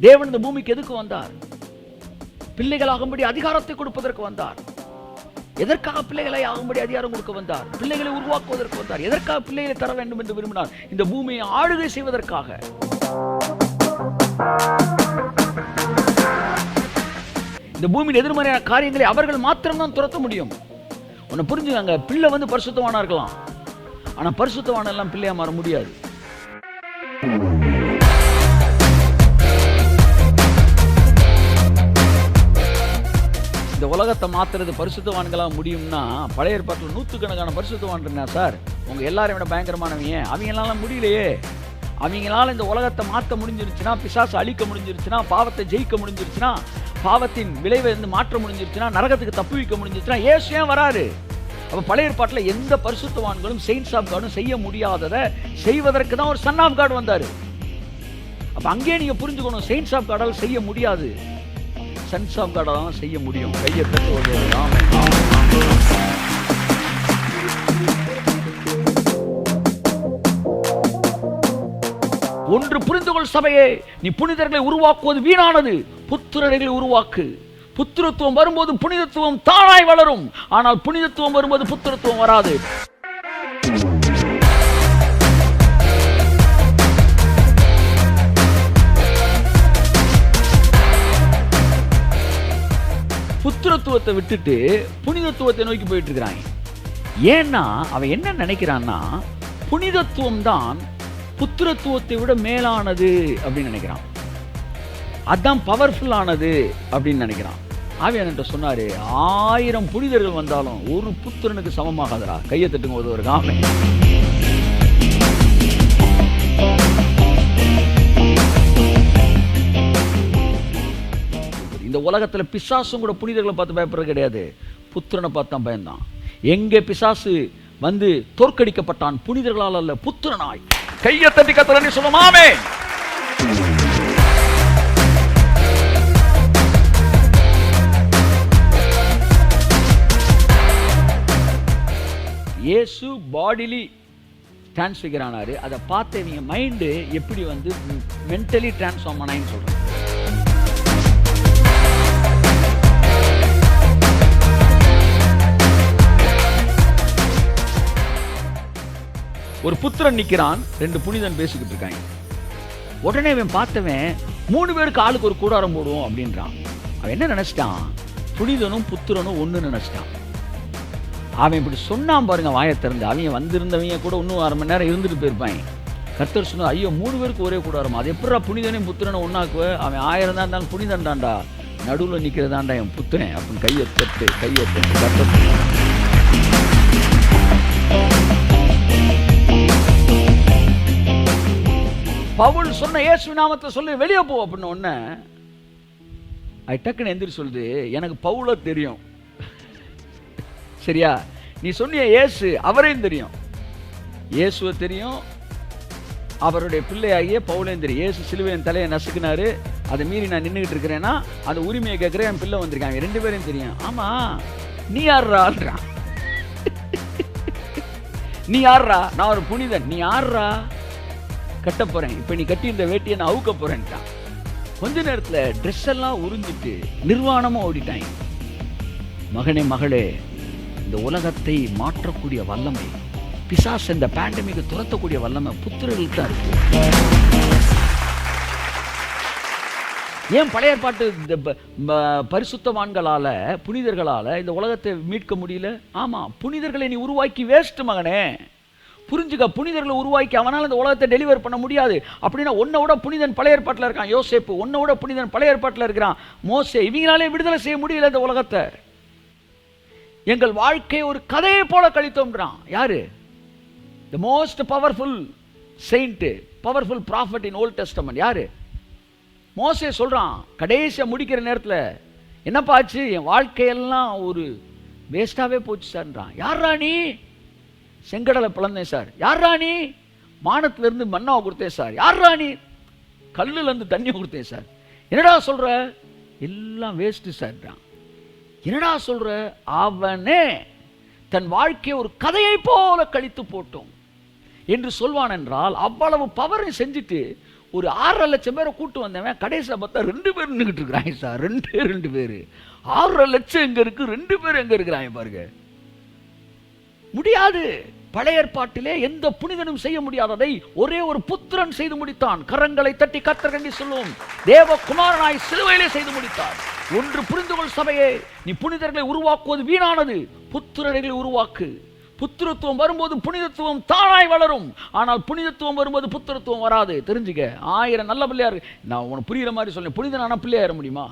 தேவன் இந்த பூமிக்கு எதுக்கு வந்தார்? பிள்ளைகளாகும்படி அதிகாரத்தை கொடுப்பதற்கு வந்தார். எதற்காக பிள்ளைகளை ஆகும்படி அதிகாரம் கொடுக்க வந்தார்? பிள்ளைகளை உருவாக்குவதற்கு வந்தார். எதற்காக பிள்ளைகளை தர வேண்டும் என்று விரும்பினார்? இந்த பூமியை ஆளுகை செய்வதற்காக. இந்த பூமியின் எதிர்மறையான காரியங்களை அவர்கள் மாத்திரம்தான் துரத்த முடியும். உன்னை புரிஞ்சுக்காங்க, பிள்ளை பரிசுத்தவானா இருக்கலாம், ஆனா பரிசுத்தவான எல்லாம் பிள்ளையா மாற முடியாது. இந்த உலகத்தை மாத்துறது பரிசுத்தவான்களா முடியும்னா, பழைய ஏற்பாட்டில் நூற்றுக்கணக்கான பரிசுத்தவான் இருந்தா சார், உங்க எல்லாரையும் விட பயங்கரமானவங்க. அவங்களால முடியலையே. அவங்களால இந்த உலகத்தை மாற்ற முடிஞ்சிருச்சுன்னா, பிசாசு அழிக்க முடிஞ்சிருச்சுன்னா, பாவத்தை ஜெயிக்க முடிஞ்சிருச்சுன்னா, பாவத்தின் விளைவை மாற்ற முடிஞ்சிருச்சுன்னா, நரகத்துக்கு தப்பு வைக்க முடிஞ்சிருச்சுன்னா, ஏசு ஏன் வராரு? அப்ப பழைய ஏற்பாட்டில் எந்த பரிசுத்தவான்களும் செயின்ஸ் ஆஃப் காடும் செய்ய முடியாததை செய்வதற்கு தான் ஒரு சன் ஆஃப் காட் வந்தாரு. அப்ப அங்கே நீங்க புரிஞ்சுக்கணும், செயின்ஸ் ஆஃப் காடால் செய்ய முடியாது, சன்ஸ் ஆஃப் காடால் தான் செய்ய முடியும். கையை தட்டுவது. ஒன்று புரிந்துகொள் சபையே, நீ புனிதர்களை உருவாக்குவது வீணானது, புத்திரர்களை உருவாக்கு. புத்திரத்துவம் வரும்போது புனிதத்துவம் தானாய் வளரும். ஆனால் புனிதத்துவம் வரும்போது புத்திரத்துவம் வராது. புத்திரத்துவத்தை விட்டுட்டு புனிதத்துவத்தை நோக்கி போயிட்டு இருக்கிறாங்க. ஏன்னா அவன் என்ன நினைக்கிறான்னா, புனிதத்துவம் தான் புத்திரத்துவத்தை விட மேலானது அப்படின்னு நினைக்கிறான். அதான் பவர்ஃபுல்லானது அப்படின்னு நினைக்கிறான். ஆவியானவர் சொன்னாரு, 1000 புனிதர்கள் வந்தாலும் ஒரு புத்திரனுக்கு சமமாகாதரா. கையை தட்டுங்க ஒரு காமை. இந்த உலகத்துல பிசாசும் கூட புனிதர்களை பார்த்து பயப்படுறது கிடையாது, புத்திரனை பார்த்து தான் பயந்தான். எங்கே பிசாசு தோற்கடிக்கப்பட்டான்? புனிதர்களால் அல்ல, புத்திரனாய். கையை தட்டி கத்தரன்னு சொல்லுமாமே. இயேசு பாடிலி டிரான்ஸ்ஃபிகர் ஆனாரு. அதை பார்த்து இவங்க மைண்டு எப்படி மென்டலி டிரான்ஸ்ஃபார்ம் ஆனான்னு சொல்றாங்க. ஒரு புத்திரன் நிக்கிறான், 2 புனிதன் பேசிக்கிட்டு இருக்காங்க. உடனே அவன் பார்த்தவன் 3 பேருக்கு ஆளுக்கு ஒரு கூடாரம் போடுவோம் அப்படின்றான். அவன் என்ன நினைச்சிட்டான்? புனிதனும் புத்திரனும் ஒண்ணு நினைச்சிட்டான். அவன் இப்படி சொன்னான் பாருங்க, வாயை திறந்து. அவங்க வந்திருந்தவங்க கூட இன்னும் 1/2 மணி நேரம் இருந்துட்டு போயிருப்பாங்க. கர்த்தர் சொன்னா, ஐயோ 3 பேருக்கு ஒரே கூடாரம், அது எப்படா புனிதனையும் புத்திரனை ஒன்னாக்குவ? அவன் 1000 தான் இருந்தாலும் புனிதன் தான்டா, நடுவில் நிக்கிறதாண்டா என் புத்திரன் அப்படின்னு கையை தட்டு. கர்த்தர் பவுல் சொன்ன இயேசு நாமத்தை சொல்லி வெளியே போ அப்படின்னு ஒண்ணு டக்குன்னு எந்திரி சொல்லுது, எனக்கு பவுல தெரியும். சரியா? நீ சொன்னிய இயேசு, அவரையும் தெரியும், இயேசுவை தெரியும், அவருடைய பிள்ளையாகிய பவுலையும் தெரியும். இயேசு சிலுவையின் தலையை நசுக்கினாரு, அதை மீறி நான் நின்றுகிட்டு இருக்கிறேன்னா அந்த உரிமையை கேட்கிறேன், என் பிள்ளை வந்திருக்காங்க, 2 பேரையும் தெரியும். ஆமா, நீ யார்றான்றான். நீ யார்றா? நான் ஒரு புனிதன். நீ யார்றா? கட்ட போறேன், இப்ப நீ கட்டி இந்த வேட்டியை நான் அவுக்க போறேன்ட்டான். கொஞ்ச நேரத்துல ட்ரெஸ் எல்லாம் உறிஞ்சிட்டு நிர்வாணமா ஓடிட்டாங்க. மகனே மகளே, இந்த உலகத்தை மாற்றக்கூடிய வல்லமை, பிசாசு இந்த பேண்டமிக்கை துரத்தக்கூடிய வல்லமை புத்திரர்களுக்கு தான் இருக்கு. ஏன் பழைய ஏற்பாட்டு இந்த பரிசுத்தவான்களால, புனிதர்களால இந்த உலகத்தை மீட்க முடியல? ஆமா, புனிதர்களை நீ உருவாக்கி வேஸ்ட் மகனே. புரிஞ்சுக்க, புனிதர்களை உருவாக்கி அவனால் இந்த உலகத்தை டெலிவர் பண்ண முடியாது. அப்படின்னா உன்னை விட புனிதன் பழைய ஏற்பாட்டில் இருக்கான் யோசேப்பு, உன்னை விட புனிதன் பழைய ஏற்பாட்டில் இருக்கிறான் மோசே. இவங்களாலே விடுதலை செய்ய முடியல இந்த உலகத்தை. எங்கள் வாழ்க்கையை ஒரு கதையை போல கழித்தோம்ன்றான். யாரு? The most powerful saint, powerful prophet in old testament. யாரு? மோசே சொல்றான், கடைசியா முடிக்கிற நேரத்தில் என்னப்பா ஆச்சு, என் வாழ்க்கையெல்லாம் ஒரு வேஸ்டாவே போச்சு சார்ன்றான். யாரா நீ? செங்கடலை பிளந்தேன் சார். யாரா நீ? மானத்துல இருந்து மண்ணாவை கொடுத்தேன் சார். யாரா நீ? கல்லுல இருந்து தண்ணியை கொடுத்தேன் சார். என்னடா சொல்ற? எல்லாம் வேஸ்ட் சார். என்னடா சொல்ற? அவனே தன் வாழ்க்கையை ஒரு கதையை போல கழித்து போட்டோம் என்று சொல்வான் என்றால், அவ்வளவு பவரை செஞ்சுட்டு ஒரு 6.5 லட்சம் பேரை கூட்டு வந்தவன் கடைசியில் பார்த்தா 2 பேர் நின்றுக்கிட்டு இருக்கிறாங்க சார். 2 பேர். 6.5 லட்சம் எங்க இருக்கு, 2 பேர் எங்க இருக்கிறாங்க பாருங்க. முடியாது. பழைய ஏற்பாட்டிலே எந்த புனிதனும் செய்ய முடியாததை ஒரே ஒரு புத்திரன் செய்து முடித்தான். கரங்களை தட்டி கர்த்தர் என்று சொல்லுவோம். தேவகுமாரனாய் சிலுவையிலே செய்து முடித்தார். ஒன்று புரிந்து கொள் சபையே, நீ புனிதர்களை உருவாக்குவது வீணானது. புத்திரர்களை உருவாக்கு. புத்திரத்துவம் வரும்போது புனிதத்துவம் தானாய் வளரும். ஆனால் புனிதத்துவம் வரும்போது புத்திரத்துவம் வராது. தெரிஞ்சுக்க. 1000 நல்ல பிள்ளையார், நான் உனக்கு புரியுற மாதிரி சொல்லேன், புனிதனான பிள்ளையார முடியுமா?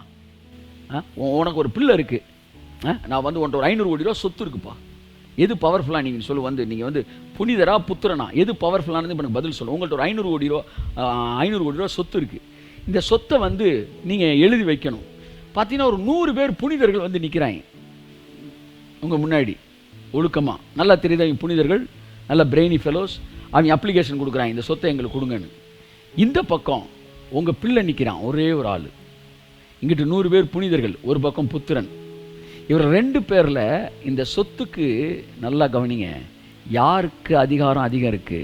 உனக்கு ஒரு பிள்ளை இருக்கு, நான் வந்து உன்ட்ட ஒரு 500 கோடி ரூபா சொத்து இருக்குப்பா, எது பவர்ஃபுல்லாக நீங்கள் சொல்லு. வந்து நீங்கள் வந்து புனிதரா புத்திரனா எது பவர்ஃபுல்லானது எனக்கு பதில் சொல்லு. உங்கள்கிட்ட ஒரு 500 கோடி ரூபா சொத்து இருக்குது. இந்த சொத்தை வந்து நீங்கள் எழுதி வைக்கணும். பார்த்தீங்கன்னா ஒரு 100 பேர் புனிதர்கள் வந்து நிற்கிறாங்க உங்கள் முன்னாடி ஒழுக்கமாக. நல்லா தெரியுது அவங்க புனிதர்கள், நல்ல பிரெயினி ஃபெலோஸ். அவங்க அப்ளிகேஷன் கொடுக்குறாங்க, இந்த சொத்தை எங்களுக்கு கொடுங்கன்னு. இந்த பக்கம் உங்கள் பிள்ளை நிற்கிறான், ஒரே ஒரு ஆள். இங்கிட்டு 100 பேர் புனிதர்கள், ஒரு பக்கம் புத்திரன். இவர் 2 பேரில் இந்த சொத்துக்கு நல்லா கவனிங்க, யாருக்கு அதிகாரம் அதிகம் இருக்கு?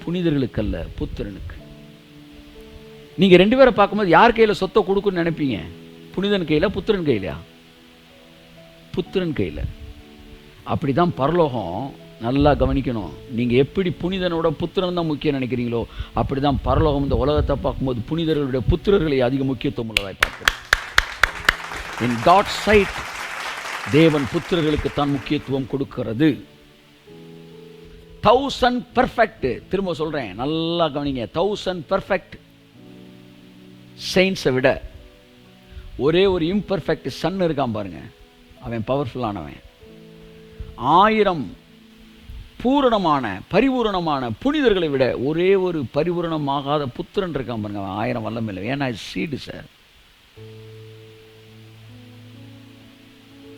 புனிதர்களுக்கு அல்ல, புத்திரனுக்கு. நீங்கள் 2 பேரை பார்க்கும்போது யார் கையில் சொத்தை கொடுக்குன்னு நினைப்பீங்க? புனிதன் கையில், புத்திரன் கையிலையா? புத்திரன் கையில். அப்படிதான் பரலோகம். நல்லா கவனிக்கணும். நீங்கள் எப்படி புனிதனோட புத்திரன் தான் முக்கியம் நினைக்கிறீங்களோ, அப்படி தான் பரலோகம் இந்த உலகத்தை பார்க்கும்போது புனிதர்களுடைய புத்திரர்களை அதிக முக்கியத்துவம் உள்ளதாய் பார்க்கிறோம். இன் காட்ஸ் சைட் தேவன் புத்திரர்களுக்கு தான் முக்கியத்துவம் கொடுக்கிறது. 1000 பெர்ஃபெக்ட், திரும்ப சொல்றேன், நல்லா கவனிங்க. 1000 பெர்ஃபெக்ட் செயின்ஸை விட ஒரே ஒரு இம்பெர்ஃபெக்ட் சன் இருக்கான் பாருங்க, அவன் பவர்ஃபுல்லானவன். 1000 பூரணமான பரிபூரணமான புனிதர்களை விட ஒரே ஒரு பரிபூரணமாகாத புத்திரன் இருக்கான் பாருங்க, அவன் 1000 வல்லமை இல்லை. ஏன்னா சீடு சார்.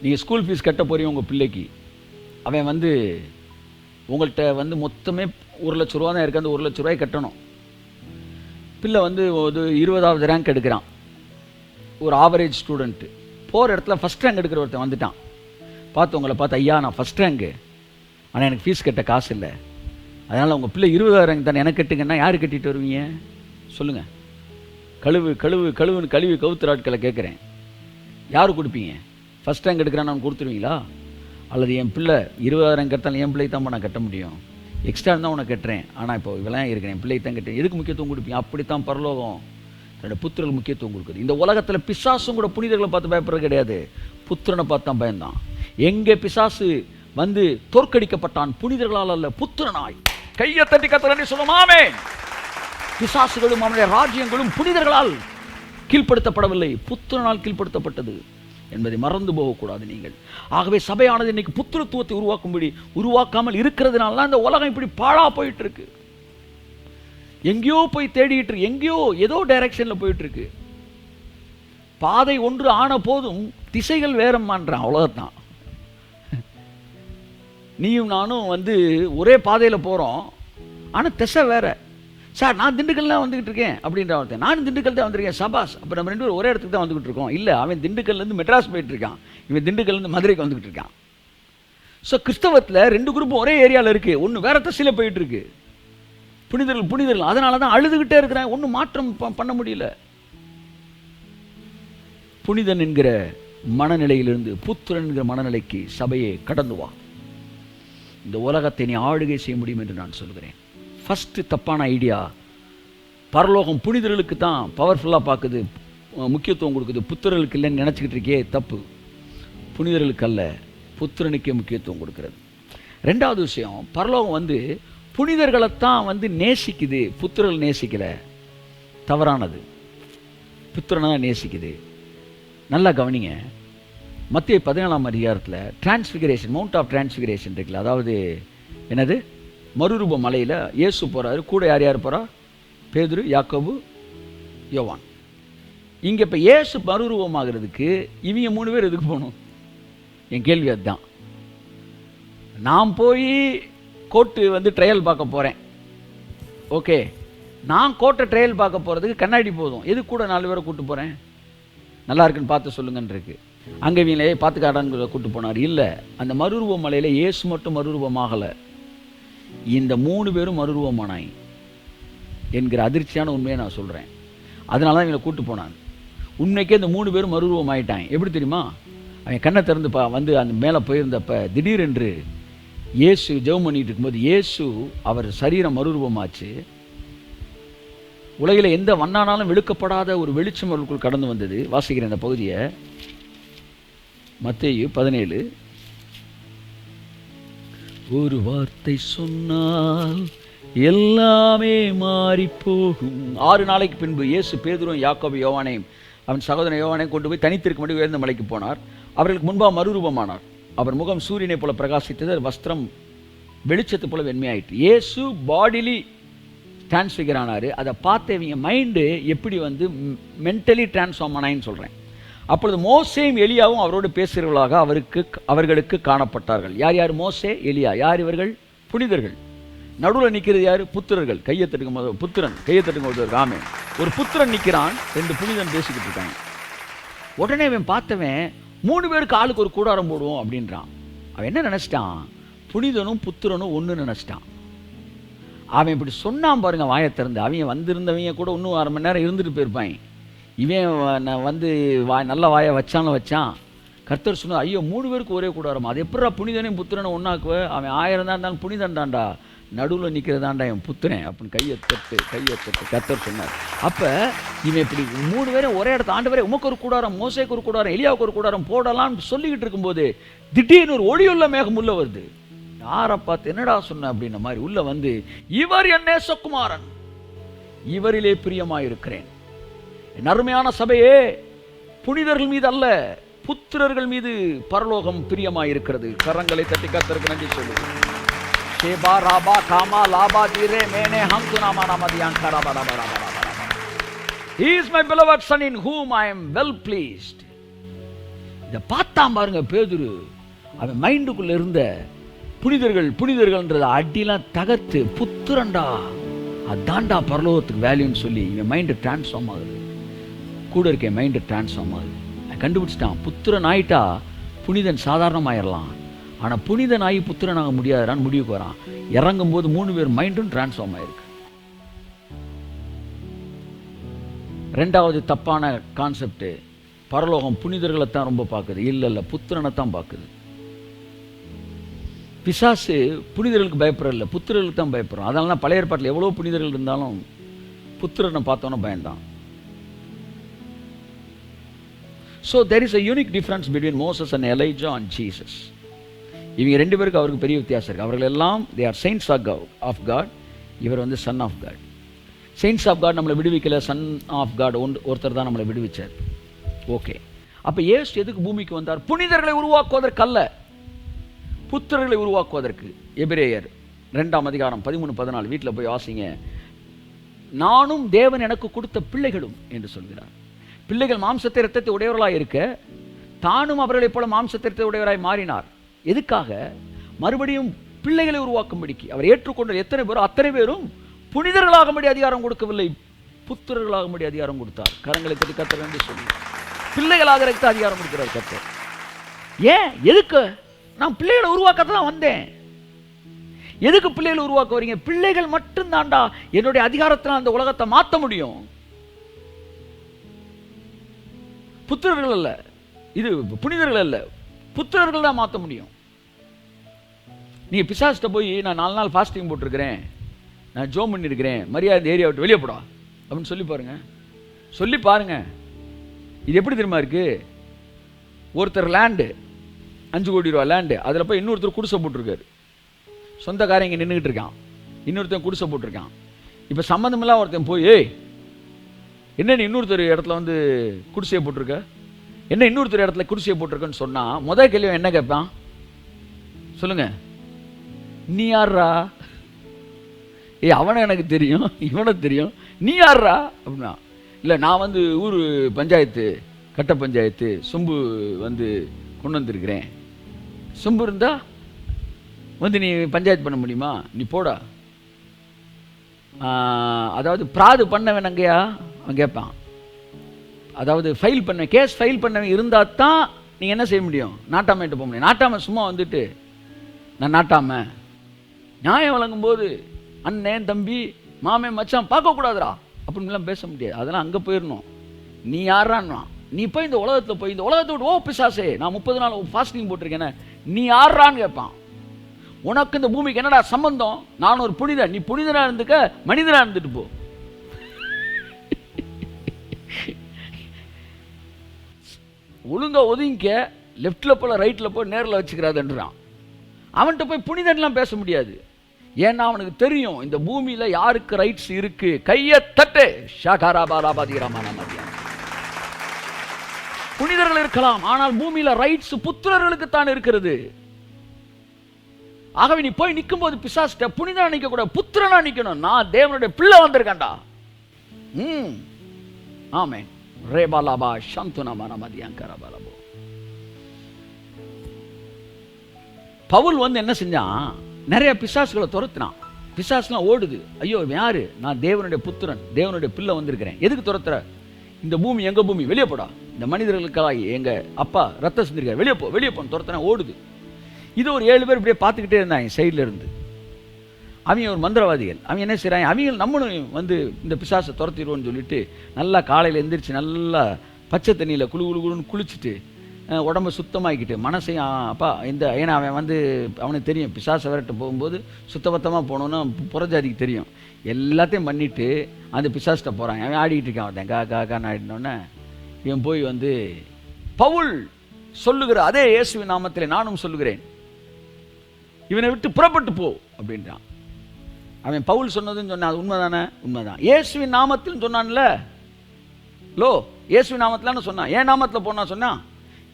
நீங்கள் ஸ்கூல் ஃபீஸ் கட்ட போறீங்க உங்கள் பிள்ளைக்கு, அவன் வந்து உங்கள்கிட்ட வந்து மொத்தமே 1 லட்ச ரூபா தான் இருக்கு, அந்த 1 லட்ச ரூபாய் கட்டணும். பிள்ளை வந்து ஒரு 20வது ரேங்க் எடுக்கிறான், ஒரு ஆவரேஜ் ஸ்டூடெண்ட்டு. போகிற இடத்துல ஃபஸ்ட் ரேங்க் எடுக்கிற ஒருத்தன் வந்துட்டான். பார்த்து உங்களை பார்த்து, ஐயா நான் ஃபஸ்ட் ரேங்கு, ஆனால் எனக்கு ஃபீஸ் கட்ட காசு இல்லை, அதனால் உங்கள் பிள்ளை 20வது ரேங்க் தானே, எனக்கு கட்டுங்கன்னா யார் கட்டிட்டு வருவீங்க சொல்லுங்கள்? கழுவுன்னு கழுவி கவுத்துற ஆட்களை கேட்குறேன், யார் கொடுப்பீங்க? ஃபஸ்ட் ரேங்க் எடுக்கிறான்னு நான் கொடுத்துருவீங்களா? அல்லது என் பிள்ளை 20வது ரேங்க் கட்டாலும் என் பிள்ளை தான் நான் கட்ட முடியும், எக்ஸ்ட்ரா இருந்தால் உனக்கு கட்டுறேன், ஆனால் இப்போ இவெல்லாம் இருக்கிறேன், என் பிள்ளை தான் கட்டுறேன், எதுக்கு முக்கியத்துவம் கொடுப்பீங்க? அப்படித்தான் பரலோகம் தன்னோட புத்திரர்கள் முக்கியத்துவம் கொடுக்குது. இந்த உலகத்தில் பிசாசும் கூட புனிதர்களை பார்த்து பயப்படுறது கிடையாது, புத்திரனை பார்த்து தான் பயந்தான். எங்கே பிசாசு வந்து தோற்கடிக்கப்பட்டான்? புனிதர்களால் அல்ல, புத்திரனாய். கையை தட்டி கர்த்தரை சொல்லுமாமே. பிசாசுகளும் அவனுடைய ராஜ்யங்களும் புனிதர்களால் கீழ்ப்படுத்தப்படவில்லை, புத்திரனால் கீழ்ப்படுத்தப்பட்டது என்பதை மறந்து போகக்கூடாது நீங்கள். ஆகவே சபையானது இன்னைக்கு புத்திரத்துவத்தை உருவாக்கும்படி உருவாக்காமல் இருக்கிறதுனால இந்த உலகம் இப்படி பாழா போயிட்டு இருக்கு. எங்கேயோ போய் தேடிட்டு இருக்கு, எங்கேயோ ஏதோ டைரக்ஷன்ல போயிட்டு இருக்கு. பாதை ஒன்று ஆன போதும் திசைகள் வேறம்மான்றான், அவ்வளவுதான். நீயும் நானும் வந்து ஒரே பாதையில் போகிறோம், ஆனால் திசை வேற. சார் நான் திண்டுக்கல்லாம் வந்துக்கிட்டு இருக்கேன் அப்படின்ற ஒருத்தன், நானும் திண்டுக்கல் தான் வந்திருக்கேன், சபாஸ், அப்போ நம்ம 2 பேரும் ஒரே இடத்துக்கு தான் வந்துக்கிட்டு இருக்கோம். இல்லை, அவன் திண்டுக்கல்லேருந்து மெட்ராஸ் போயிட்டு இருக்கான், இவன் திண்டுக்கல்லேருந்து மதுரைக்கு வந்துக்கிட்டு இருக்கான். ஸோ கிறிஸ்தவத்தில் 2 குரூப்பும் ஒரே ஏரியாவில் இருக்குது, ஒன்று வேற திசையில் போயிட்டு இருக்கு. புனிதர்கள் அதனால தான் அழுதுகிட்டே இருக்கிறான், ஒன்றும் மாற்றம் பண்ண முடியல. புனிதன் என்கிற மனநிலையிலிருந்து புத்திரன் என்கிற மனநிலைக்கு சபையை கடந்து வா. இந்த உலகத்தை நீ ஆளுகை செய்ய முடியும் என்று நான் சொல்கிறேன். ஃபஸ்ட்டு தப்பான ஐடியா, பரலோகம் புனிதர்களுக்கு தான் பவர்ஃபுல்லாக பார்க்குது, முக்கியத்துவம் கொடுக்குது, புத்திரர்களுக்கு இல்லைன்னு நினச்சிக்கிட்டு இருக்கே, தப்பு. புனிதர்களுக்கு அல்ல, புத்திரனுக்கே முக்கியத்துவம் கொடுக்கிறது. 2வது விஷயம், பரலோகம் வந்து புனிதர்களைத்தான் வந்து நேசிக்குது, புத்திரர்கள் நேசிக்கலை, தவறானது. புத்திரனை தான் நேசிக்குது. நல்லா கவனிங்க. மத்திய 17ஆம் அதிகாரத்தில் டிரான்ஸ்ஃபிகரேஷன், மவுண்ட் ஆஃப் டிரான்ஸ்ஃபிகரேஷன் இருக்குல்ல, அதாவது என்னது, மறுரூப மலையில் இயேசு போகிறாரு, கூட யார் யார் போகிறா? பேதுரு, யாக்கோபு, யோவான். இங்கே இப்போ இயேசு மறுரூபமாகிறதுக்கு இவங்க 3 பேர் எதுக்கு போகணும்? என் கேள்வி அதுதான். நான் போய் கோர்ட்டு வந்து ட்ரையல் பார்க்க போகிறேன், ஓகே, நான் கோர்ட்டை ட்ரையல் பார்க்க போகிறதுக்கு கண்ணாடி போதும், எது கூட 4 பேரை கூப்பிட்டு போகிறேன்? நல்லா இருக்குன்னு பார்த்து சொல்லுங்கன்னு இருக்கு. அங்கே இவங்களே பார்த்துக்காடான்னு கூப்பிட்டு போனார். இல்லை, அந்த மறுரூப மலையில் இயேசு மட்டும் மறுரூபமாகலை, இந்த 3 பேரும் மறுரூபமானாய். என்கிற அதிர்ச்சியான உண்மையை நான் சொல்கிறேன். அதனால தான் இவங்களை கூப்பிட்டு போனாங்க. உண்மைக்கே இந்த 3 பேரும் மறுரூபம் ஆயிட்டாங்க. எப்படி தெரியுமா? அவன் கண்ணை திறந்து வந்து அந்த மேலே போயிருந்தப்ப திடீரென்று இயேசு ஜெபம் பண்ணிட்டு இருக்கும்போது இயேசு அவர் சரீரம் மறுரூபமாச்சு. உலகில் எந்த வண்ணானாலும் வெளுக்கப்படாத ஒரு வெளிச்சம் அவர்களுக்குள் கடந்து வந்தது. வாசிக்கிறேன் இந்த பகுதியை. மத்தேயு 17. ஒரு வார்த்தை சொன்னால் எல்லாமே மாறி போகும். 6 நாளைக்கு பின்பு இயேசு பேதுருவும் யாக்கோபு யோவானையும் அவன் சகோதரன் யோவானையும் கொண்டு போய் தனித்திருக்கும்படி உயர்ந்த மலைக்கு போனார். அவர்களுக்கு முன்பாக மறுரூபமானார். அவர் முகம் சூரியனை போல பிரகாசித்தது, வஸ்திரம் வெளிச்சத்து போல வெண்மையாயிற்று. இயேசு பாடிலி டிரான்ஸ்ஃபிகர் ஆனார். அதை பார்த்து இவங்க மைண்டு எப்படி மென்டலி டிரான்ஸ்ஃபார்ம் ஆனாயின்னு சொல்கிறேன். அப்பொழுது மோசேயும் எலியாவும் அவரோடு பேசுகிறவர்களாக அவர்களுக்கு காணப்பட்டார்கள். யார் யார்? மோசே, எலியா. யார் இவர்கள்? புனிதர்கள். நடுவில் நிற்கிறது யார்? புத்திரர்கள். கையெழுத்துக்கும் போது புத்திரன் கையெழுத்துக்கும் போது ராமே ஒரு புத்திரன் நிற்கிறான், 2 புனிதன் பேசிக்கிட்டு இருக்காங்க. உடனே அவன் பார்த்தவன் 3 பேருக்கு ஆளுக்கு ஒரு கூடாரம் போடுவோம் அப்படின்றான். அவன் என்ன நினச்சிட்டான்? புனிதனும் புத்திரனும் ஒன்று நினச்சிட்டான். அவன் இப்படி சொன்னான் பாருங்க, வாயை திறந்து. அவங்க வந்திருந்தவங்க கூட இன்னும் 1/2 மணி நேரம் இருந்துட்டு போயிருப்பாங்க. இவன் நல்ல வாயை வச்சான். கர்த்தர் சொன்னார், ஐயோ 3 பேருக்கு ஒரே கூடாரம், அது எப்படா புனிதனையும் புத்திரனும் ஒன்றாக்குவ? அவன் 1000 தான் இருந்தாலும் புனிதன் தாண்டா, நடுவில் நிற்கிறதாண்டா என் புத்திரன் அப்படின்னு கையை தட்டு கர்த்தர் சொன்னார். அப்போ இவன் இப்படி 3 பேரும் ஒரே இடத்துல ஆண்டவரே உமக்கு ஒரு கூடாரம், மோசேக்கு ஒரு கூடாரம், எலியாவுக்கு ஒரு கூடாரம் போடலாம்னு சொல்லிக்கிட்டு இருக்கும்போது திடீர்னு ஒரு ஒளியுள்ள மேகம் உள்ள வருது. யாரை பார்த்து என்னடா சொன்ன அப்படின்ன மாதிரி உள்ள வந்து, இவர் என் நேசகுமாரன், இவரிலே பிரியமாயிருக்கிறேன். என் அருமையான சபையே, புனிதர்கள் மீது அல்ல புத்திரர்கள் மீது பரலோகம் பிரியமாயிருக்கிறது. கரங்களை தட்டி கர்த்தருக்கு நன்றி சொல்லு. சேபா ராபா காமா லாபா தீரே மேனே ஹம் துனாமா நமதியான் கரபா ரபா ரபா ரபா. He is my beloved son in whom I am well pleased. இதை பார்த்தான் பாருங்க பேதுரு. அவன் மைண்டுக்குள்ள இருந்த புனிதர்கள்ன்றதை அடிலாம் தகர்த்து, புத்திரண்டா அதாண்டா பரலோகத்துக்கு வேல்யூன்னு சொல்லி இவன் மைண்டு டிரான்ஸ்ஃபார்ம் ஆகுது. கூட இருக்க மைண்டு டிரான்ஸ்ஃபார்ம் ஆகுது. கண்டுபிடிச்சிட்டான், புத்திரன் ஆயிட்டா புனிதன் சாதாரணமாயிடலாம், ஆனால் புனிதன் ஆகி புத்திரனாக முடியாதான்னு முடிவுக்கு வரான். இறங்கும் போது 3 பேர் மைண்டும் டிரான்ஸ்ஃபார்ம் ஆயிருக்கு. 2வது தப்பான கான்செப்ட், பரலோகம் புனிதர்களை தான் ரொம்ப பார்க்குது. இல்லை புத்திரனை தான் பார்க்குது. பிசாசு புனிதர்களுக்கு பயப்படல, புத்திரர்களுக்கு தான் பயப்படுறான். அதனால தான் பழைய ஏற்பாட்டில் எவ்வளோ புனிதர்கள் இருந்தாலும் புத்திரனை பார்த்தோன்னா பயந்தான். So there is a unique difference between Moses and Elijah and Jesus. இவங்க 2 பேருக்கு அவருக்கு பெரிய வித்தியாசம் இருக்குது. அவர்கள் எல்லாம் they are saints of God. இவர் son of God. saints of God நம்மளை விடுவிக்கல, son of God ஒருத்தர் தான் நம்மளை விடுவிச்சார். ஓகே, அப்போ இயேசு எதுக்கு பூமிக்கு வந்தார்? புனிதர்களை உருவாக்குவதற்கு அல்ல, புத்திரர்களை உருவாக்குவதற்கு. எபிரேயர் 2ஆம் அதிகாரம் 13-14 வீட்டில் போய் வாசிங்க. நானும் தேவன் எனக்கு கொடுத்த பிள்ளைகளும் என்று சொல்கிறார். பிள்ளைகள் மாம்சத்தை இரத்தத்தை உடையவர்களாக இருக்க தானும் அவர்களைப் போல மாம்சத்தை இரத்தத்தை உடையவராய் மாறினார். எதுக்காக? மறுபடியும் பிள்ளைகளை உருவாக்கும்படிக்கு. அவர் ஏற்றுக்கொண்ட எத்தனை பேரோ அத்தனை பேரும் புனிதர்களாகும்படி அதிகாரம் கொடுக்கவில்லை, புத்திரர்களாகும்படி அதிகாரம் கொடுத்தார். கரங்களை தட்டி கர்த்தர் என்று சொல்லி பிள்ளைகளாக அதிகாரம் கொடுக்கிறார் கர்த்தர். ஏன்? எதுக்கு? நான் பிள்ளைகளை உருவாக்கத்தான் வந்தேன். எதுக்கு பிள்ளைகளை உருவாக்க வரீங்க? பிள்ளைகள் மட்டும் தாண்டா என்னுடைய அதிகாரத்தில் அந்த உலகத்தை மாற்ற முடியும், புத்திரர்கள் அல்ல. இது புனிதர்கள் அல்ல, புத்திரர்கள் தான் மாற்ற முடியும். நீங்க பிசாசிட்ட போய் நான் 4 நாள் ஃபாஸ்டிங் போட்டிருக்கிறேன், நான் ஜோம் பண்ணியிருக்கிறேன், மரியாதை ஏரியா விட்டு வெளியே போடா அப்படின்னு சொல்லி பாருங்க. இது எப்படி தெரியுமா இருக்கு? ஒருத்தர் லேண்டு 5 கோடி ரூபா லேண்டு, அதில் போய் இன்னொருத்தர் குடிசை போட்டிருக்காரு. சொந்தக்காரன் இங்கே நின்றுக்கிட்டு இருக்கான், இன்னொருத்தன் குடிசை போட்டிருக்கான். இப்போ சம்மந்தமில்லாம் ஒருத்தன் போய், ஏய் என்ன நீ இன்னொருத்தர் இடத்துல குடிசையை போட்டிருக்க, என்ன இன்னொருத்தர் இடத்துல குடிசையை போட்டிருக்கன்னு சொன்னால் முதல் கேள்வி என்ன கேட்பான்? சொல்லுங்க, நீ யார்ரா? அவனை எனக்கு தெரியும், இவனை தெரியும், நீ யார்ரா அப்படின்னா, இல்லை நான் ஊர் பஞ்சாயத்து, கட்ட பஞ்சாயத்து சொம்பு கொண்டு வந்திருக்கிறேன். சொம்பு இருந்தா நீ பஞ்சாயத்து பண்ண முடியுமா? நீ போடா. அதாவது பிராது பண்ணவன் அங்கேயா அவன் கேட்பான். அதாவது கேஸ் ஃபைல் பண்ணவன் இருந்தால் தான் நீங்கள் என்ன செய்ய முடியும்? நாட்டாமைட்டு போக முடியும். நாட்டாமை சும்மா நான் நாட்டாமை நியாயம் வழங்கும் போது அண்ணன் தம்பி மாமே மச்சான் பார்க்கக்கூடாதுரா அப்படின்லாம் பேச முடியாது. அதெல்லாம் அங்கே போயிடணும். நீ யாரான்னா, நீ போய் இந்த உலகத்தில் போய் இந்த உலகத்தை விட்டு, ஓ பிசாசே நான் 30 நாள் ஃபாஸ்டிங் போட்டிருக்கேனே, நீ யாரான்னு கேட்பான். உனக்கு இந்த பூமிக்கு என்னடா சம்பந்தம்? நான் ஒரு புனிதன், நீ புனிதனா இருந்துக்க, மனிதனா இருந்துட்டு போ. ஒழுங்கா ஒதுங்க, லெஃப்ட்ல போல ரைட்ல போய் நேரில் வச்சுக்கிறாதுன்றான். அவன்கிட்ட போய் புனிதன்லாம் பேச முடியாது. ஏன்னா அவனுக்கு தெரியும் இந்த பூமியில யாருக்கு ரைட்ஸ் இருக்கு. கையை தட்டு. புனிதர்கள் இருக்கலாம், ஆனால் பூமியில ரைட்ஸ் புத்திரர்களுக்கு தான் இருக்கிறது. ஆகவே நீ போய் நிற்கும் போது பிசாசிட்ட புனிதனா நிற்க கூட, புத்திரனா நிற்கணும். நான் தேவனுடைய பிள்ளை வந்திருக்கேன்டா. ஆமென். ரேபாலாபா சந்துனமான மதியங்கரபலபோ. பவுல் வந்து என்ன செஞ்சான்? நிறைய பிசாசுகளை துரத்தினான். பிசாசுலாம் ஓடுது. ஐயோ யாரு? நான் தேவனுடைய புத்திரன், தேவனுடைய பிள்ளை வந்திருக்கிறேன். எதுக்கு துரத்துற? இந்த பூமி எங்க பூமி, வெளியே போடா. இந்த மனிதர்களுக்காக எங்க அப்பா ரத்தம் செஞ்சிருக்காரு, வெளியே போ வெளியே போன்னு துரத்தினா ஓடுது. இது ஒரு 7 பேர் இப்படியே பார்த்துக்கிட்டே இருந்தாங்க சைடில் இருந்து. அவங்க ஒரு மந்திரவாதிகள். அவங்க என்ன செய்கிறாங்க, அவங்க நம்மளும் வந்து இந்த பிசாசை துரத்திடுவோன்னு சொல்லிட்டு நல்லா காலையில் எந்திரிச்சு நல்லா பச்சை தண்ணியில் குழு குழுன்னு குளிச்சுட்டு உடம்பை சுத்தமாக்கிட்டு மனசையும் அப்பா இந்த ஏன்னா அவன் வந்து அவனுக்கு தெரியும் பிசாசை விரட்ட போகும்போது சுத்தபத்தமாக போகணுன்னு புறஜாதிக்கு தெரியும். எல்லாத்தையும் பண்ணிவிட்டு அந்த பிசாசிட்ட போகிறான். அவன் ஆடிக்கிட்டு இருக்கான். அவன் காக்கான்னு ஆடினோடனே இவன் போய் வந்து பவுல் சொல்லுகிற அதே இயேசுவின் நாமத்தில் நானும் சொல்லுகிறேன், இவனை விட்டு புறப்பட்டு போ அப்படின்றான். அவன் பவுல் சொன்னதுன்னு சொன்னான். அது உண்மைதானே? உண்மைதான். இயேசுவின் நாமத்தில் சொன்னான்ல, லோ இயேசுவின் நாமத்தில்னு சொன்னான். ஏன் நாமத்தில் போனா சொன்னான்?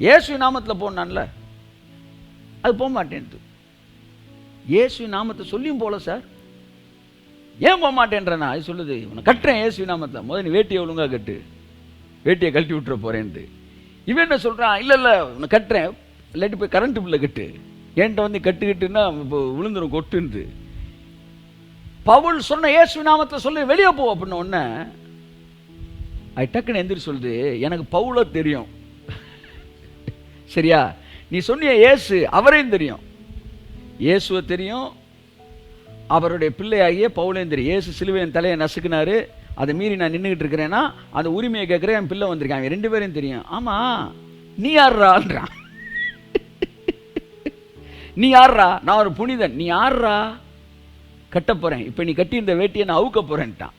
இயேசுவின் நாமத்தில் போனான்ல, அது போக மாட்டேன்ட்டு. இயேசுவின் நாமத்தை சொல்லியும் போல சார், ஏன் போக மாட்டேன்றேன்னா அது சொல்லுது, உன்னை கட்டுறேன் இயேசுவின் நாமத்தில். முதல் நீ வேட்டியை ஒழுங்காக கட்டு, வேட்டியை கழட்டி விட்டுற போறேன்ட்டு. இவன் என்ன சொல்கிறான்? இல்லை இல்லை உன்னை கட்டுறேன், இல்லாட்டி போய் கரண்ட் பில்லை கட்டு, என்கிட்ட வந்து கட்டுக்கிட்டுன்னா இப்போ விழுந்துடும் கொட்டுன்ட்டு. பவுல் சொன்ன இயேசுவின் நாமத்தில் சொல்லி வெளியே போ அப்படின்ன உடனே அது டக்குன்னு எந்திரி சொல்லுது, எனக்கு பவுலை தெரியும். சரியா? நீ சொன்னிய இயேசு அவரையும் தெரியும், இயேசுவை தெரியும், அவருடைய பிள்ளையாகிய பவுலையும் தெரியும். இயேசு சிலுவையின் தலையை நசுக்கினாரு, அதை மீறி நான் நின்றுக்கிட்டு இருக்கிறேன்னா அந்த உரிமையை கேட்குறேன், என் பிள்ளை வந்திருக்காங்க. 2 பேரையும் தெரியும். ஆமா நீ யார்றான்றான். நீ யார்ரா? நான் ஒரு புனிதன். நீ யார்ரா? கட்ட போறேன், இப்போ நீ கட்டி இந்த வேட்டியை நான் அவுக்க போறேன்ட்டான்.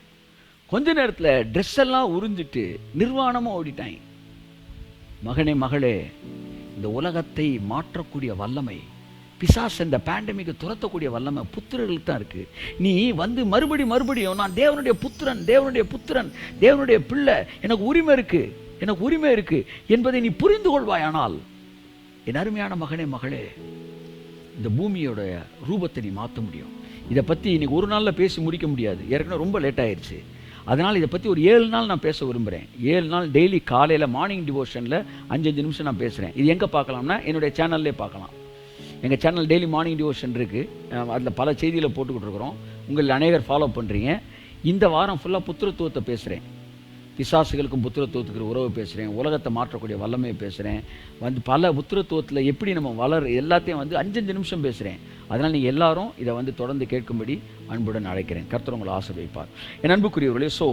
கொஞ்ச நேரத்தில் ட்ரெஸ் எல்லாம் உறிஞ்சிட்டு நிர்வாணமாக ஓடிட்டாங்க. மகனே மகளே, இந்த உலகத்தை மாற்றக்கூடிய வல்லமை, பிசாசு இந்த பேண்டமிக்கை துரத்தக்கூடிய வல்லமை புத்திரர்களுக்கு தான் இருக்கு. நீ வந்து மறுபடியும் நான் தேவனுடைய புத்திரன், தேவனுடைய புத்திரன், தேவனுடைய பிள்ளை, எனக்கு உரிமை இருக்கு, எனக்கு உரிமை இருக்கு என்பதை நீ புரிந்து கொள்வாயானால், என் அருமையான மகனே மகளே, இந்த பூமியோட ரூபத்தை நீ மாற்ற முடியும். இதை பற்றி இன்னைக்கு ஒரு நாளில் பேசி முடிக்க முடியாது, ஏற்கனவே ரொம்ப லேட் ஆயிடுச்சு. அதனால் இதை பற்றி ஒரு 7 நாள் நான் பேச விரும்புகிறேன். 7 நாள் டெய்லி காலையில் மார்னிங் டிவோஷனில் 5 நிமிஷம் நான் பேசுகிறேன். இது எங்கே பார்க்கலாம்னா என்னுடைய சேனல்லே பார்க்கலாம். எங்கள் சேனல் டெய்லி மார்னிங் டிவோஷன் இருக்குது, அதில் பல செய்திகளை போட்டுக்கிட்டு இருக்கிறோம். உங்களில் அநேகர் ஃபாலோ பண்ணுறீங்க. இந்த வாரம் ஃபுல்லாக புத்திரத்துவத்தை பேசுகிறேன், பிசாசுகளுக்கும் புத்திரத்துவத்துக்கு உறவு பேசுகிறேன், உலகத்தை மாற்றக்கூடிய வல்லமையை பேசுகிறேன், வந்து பல புத்திரத்துவத்தில் எப்படி நம்ம எல்லாத்தையும் வந்து 5 நிமிஷம் பேசுகிறேன். அதனால் நீங்கள் எல்லாரும் இதை வந்து தொடர்ந்து கேட்கும்படி அன்புடன் அழைக்கிறேன். கர்த்தர் உங்களை ஆசீர்வதிப்பார். என் அன்புக்குரியவர்களே, ஸோ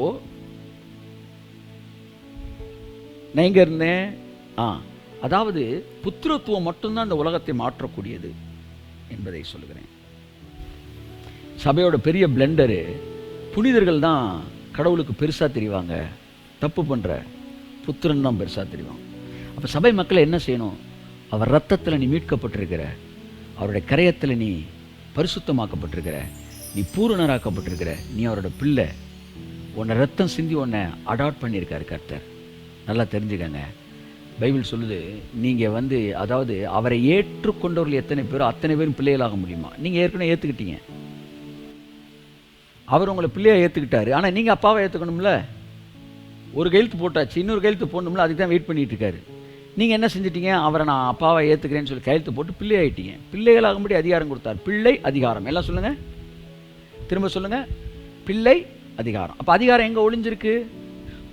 நான் எங்கே இருந்தேன்? அதாவது புத்திரத்துவம் மட்டும்தான் இந்த உலகத்தை மாற்றக்கூடியது என்பதை சொல்லுகிறேன். சபையோட பெரிய பிளண்டரு புனிதர்கள் தான் கடவுளுக்கு பெருசாக தெரிவாங்க, தப்பு பண்ணுற புத்திரன் தான் பெருசாக தெரிவாங்க. அப்போ சபை மக்களை என்ன செய்யணும்? அவர் ரத்தத்தில் நீ மீட்கப்பட்டிருக்கிற, அவருடைய கரையத்தில் நீ பரிசுத்தமாக்கப்பட்டிருக்கிற, நீ பூரணராக்கப்பட்டிருக்கிற, நீ அவரோட பிள்ளை, உன்னை ரத்தம் சிந்தி உன்னை அடாப்ட் பண்ணியிருக்காரு கர்த்தர். நல்லா தெரிஞ்சுக்கங்க. பைபிள் சொல்லுது, நீங்கள் வந்து அதாவது அவரை ஏற்றுக்கொண்டவர்கள் எத்தனை பேரோ அத்தனை பேரும் பிள்ளைகளாக முடியுமா? நீங்கள் ஏற்கனவே ஏற்றுக்கிட்டீங்க, அவர் உங்களை பிள்ளையாக ஏற்றுக்கிட்டாரு. ஆனால் நீங்கள் அப்பாவை ஏற்றுக்கணும்ல. ஒரு கையெழுத்து போட்டாச்சு, இன்னொரு கையெழுத்து போடணும்ல, அதுக்கு தான் வெயிட் பண்ணிட்டு இருக்காரு. நீங்கள் என்ன செஞ்சிட்டீங்க? அவரை நான் அப்பாவை ஏற்றுக்கிறேன்னு சொல்லி கையெழுத்து போட்டு பிள்ளை ஆகிட்டீங்க. பிள்ளைகளாகும்படி அதிகாரம் கொடுத்தார். பிள்ளை அதிகாரம். எல்லாம் சொல்லுங்கள், திரும்ப சொல்லுங்கள். பிள்ளை அதிகாரம். அப்போ அதிகாரம் எங்கே ஒளிஞ்சிருக்கு?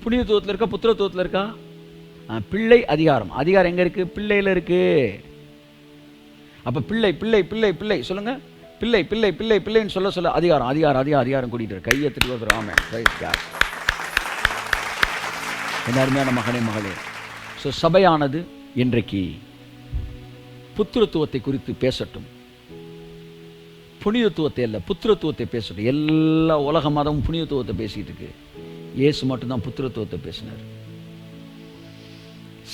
புனிதத்துவத்தில் இருக்கா, புத்திரத்துவத்தில் இருக்கா? பிள்ளை அதிகாரம். அதிகாரம் எங்கே இருக்குது? பிள்ளையில் இருக்குது. அப்போ பிள்ளை பிள்ளை பிள்ளை பிள்ளை சொல்லுங்கள். பிள்ளை பிள்ளை பிள்ளை பிள்ளைன்னு சொல்ல சொல்ல அதிகாரம் அதிகாரம் அதிகாரம் அதிகாரம் கூட்டிகிட்டு கையை திருவதும். ஆமென். Price God. என் அருமையான மகனே மகளே, ஸோ சபையானது இன்றைக்கு புத்திரத்துவத்தை குறித்து பேசட்டும். புனிதத்துவத்தை அல்ல, புத்திரத்துவத்தை பேசட்டும். எல்லா உலக மதமும் புனிதத்துவத்தை பேசிட்டு இருக்கு. இயேசு மட்டும்தான் புத்திரத்துவத்தை பேசினார்.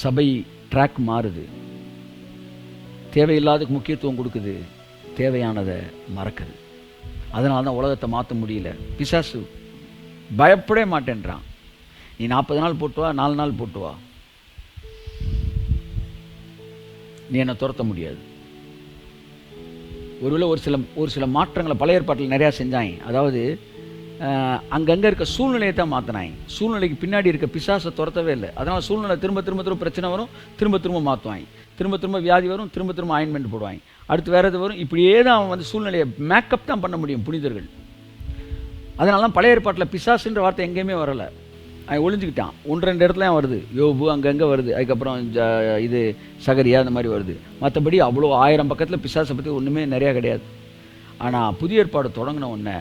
சபை ட்ராக் மாறுது. தேவையில்லாததுக்கு முக்கியத்துவம் கொடுக்குது, தேவையானதை மறக்குது. அதனால தான் உலகத்தை மாற்ற முடியல. பிசாசு பயப்படவே மாட்டேன்றான். நீ 40 நாள் போட்டு வா, 4 நாள் போட்டு வா, நீ என்னை துரத்த முடியாது. ஒருவேளை ஒரு சில மாற்றங்களை பழைய ஏற்பாட்டில் நிறையா செஞ்சாங்க. அதாவது அங்கங்கே இருக்க சூழ்நிலையை தான் மாற்றினாங்க. சூழ்நிலைக்கு பின்னாடி இருக்க பிசாசை துரத்தவே இல்லை. அதனால் சூழ்நிலை திரும்ப திரும்ப திரும்ப பிரச்சனை வரும், திரும்ப திரும்ப மாற்றுவாங்க. திரும்ப திரும்ப வியாதி வரும், திரும்ப திரும்ப ஆயின்மெண்ட் போடுவாங்க. அடுத்து வேறு எது வரும். இப்படியே தான் அவன் வந்து சூழ்நிலையை மேக்கப் தான் பண்ண முடியும் புனிதர்கள். அதனால தான் பழைய ஏற்பாட்டில் பிசாசுன்ற வார்த்தை எங்கேயுமே வரலை. அவன் ஒளிஞ்சிக்கிட்டான். 1-2 இடத்துல வருது. யோபு அங்கங்கே வருது. அதுக்கப்புறம் இது சகரியா அந்த மாதிரி வருது. மற்றபடி அவ்வளோ 1000 பக்கத்தில் பிசாசை பற்றி ஒன்றுமே நிறையா கிடையாது. ஆனால் புதிய ஏற்பாடு தொடங்கின உடனே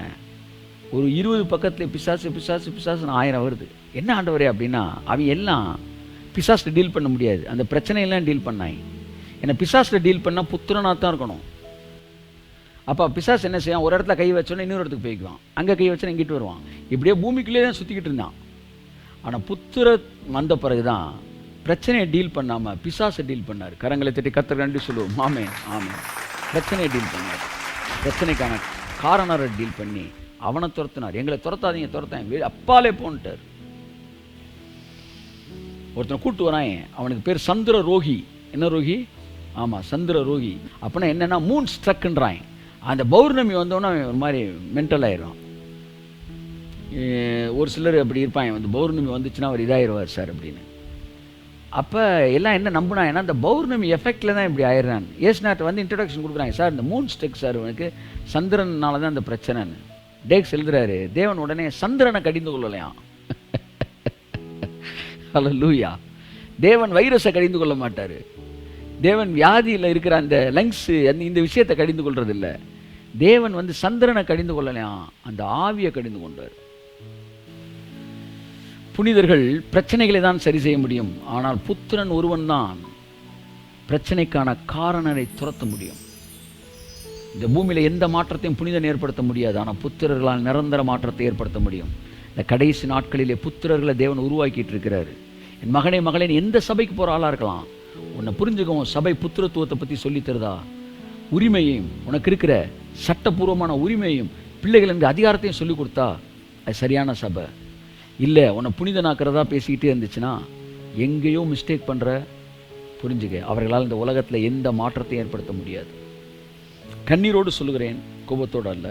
ஒரு 20 பக்கத்தில் பிசாசு பிசாசு பிசாசுன்னு 1000 வருது. என்ன ஆண்டவரே அப்படின்னா, அவன் எல்லாம் பிசாசில் டீல் பண்ண முடியாது. அந்த பிரச்சனையெல்லாம் டீல் பண்ணாங்க. ஏன்னா பிசாசில் டீல் பண்ணால் புத்திரனாக தான் இருக்கணும். அப்போ பிசாசு என்ன செய்வான், ஒரு இடத்துல கை வச்சோன்னே இன்னொரு இடத்துக்கு போய்க்குவான், அங்கே கை வச்சோன்னே இங்கிட்டு வருவான். இப்படியே பூமிக்குள்ளேயே தான் சுற்றிக்கிட்டு இருந்தான். ஆனால் புத்திர வந்த பிறகு தான் பிரச்சனையை டீல் பண்ணாமல் பிசாசை டீல் பண்ணார். கரங்களை தட்டி கர்த்தர் நன்றி சொல்லுவோம். ஆமென் ஆமென். பிரச்சனையை டீல் பண்ணார். பிரச்சனைக்கான காரணரை டீல் பண்ணி அவனை துரத்தினார். எங்களை துரத்தாதீங்க, துரத்தாங்க, அப்பாலே போன்ட்டார். ஒருத்தனை கூட்டு வரான். அவனுக்கு பேர் சந்திர ரோகி. என்ன ரோகி? ஆமாம், சந்திர ரோகி. அப்படின்னா என்னென்னா மூன் ஸ்ட்ரக்குன்றான். அந்த பௌர்ணமி வந்தோன்னா ஒரு மாதிரி மென்டல் ஆயிடும். ஒரு சிலர் அப்படி இருப்பாங்க, வந்து பௌர்ணமி வந்துச்சுன்னா அவர் இதாகிடுவார் சார் அப்படின்னு. அப்போ எல்லாம் என்ன நம்பினா, ஏன்னா இந்த பௌர்ணமி எஃபெக்டில் தான் இப்படி ஆயிடுறான். ஏசுநாட்டை வந்து இன்ட்ரடக்ஷன் கொடுக்குறாங்க. சார் இந்த மூன் ஸ்டெக் சார், உனக்கு சந்திரனால தான் இந்த பிரச்சனைன்னு டேக்ஸ் எழுதுறாரு. தேவன் உடனே சந்திரனை கடிந்து கொள்ளலையாம். ஹல்லேலூயா. தேவன் வைரஸை கடிந்து கொள்ள மாட்டார். தேவன் வியாதியில் இருக்கிற அந்த லங்ஸ் இந்த விஷயத்தை கடிந்து கொள்றது இல்லை. தேவன் வந்து சந்திரனை கடிந்து கொள்ளலையாம், அந்த ஆவியை கடிந்து கொண்டார். புனிதர்கள் பிரச்சனைகளை தான் சரி செய்ய முடியும். ஆனால் புத்திரன் ஒருவன் தான் பிரச்சனைக்கான காரணரை துரத்த முடியும். இந்த பூமியில் எந்த மாற்றத்தையும் புனிதன் ஏற்படுத்த முடியாது. ஆனால் புத்திரர்களால் நிரந்தர மாற்றத்தை ஏற்படுத்த முடியும். இந்த கடைசி நாட்களிலே புத்திரர்களை தேவன் உருவாக்கிட்டு இருக்கிறாரு. என் மகனே மகளே, எந்த சபைக்கு போகிற ஆளாக இருக்கலாம், உன்னை புரிஞ்சுக்கவும். சபை புத்திரத்துவத்தை பற்றி சொல்லித்தருதா? உரிமையையும் உனக்கு இருக்கிற சட்டப்பூர்வமான உரிமையும் பிள்ளைகளுக்கு அதிகாரத்தையும் சொல்லி கொடுத்தா அது சரியான சபை. இல்லை உன்னை புனிதனாக்கிறதா பேசிக்கிட்டே இருந்துச்சுன்னா எங்கேயோ மிஸ்டேக் பண்ணுற. புரிஞ்சுக்க, அவர்களால் இந்த உலகத்தில் எந்த மாற்றத்தையும் ஏற்படுத்த முடியாது. கண்ணீரோடு சொல்லுகிறேன், கோபத்தோடு அல்ல.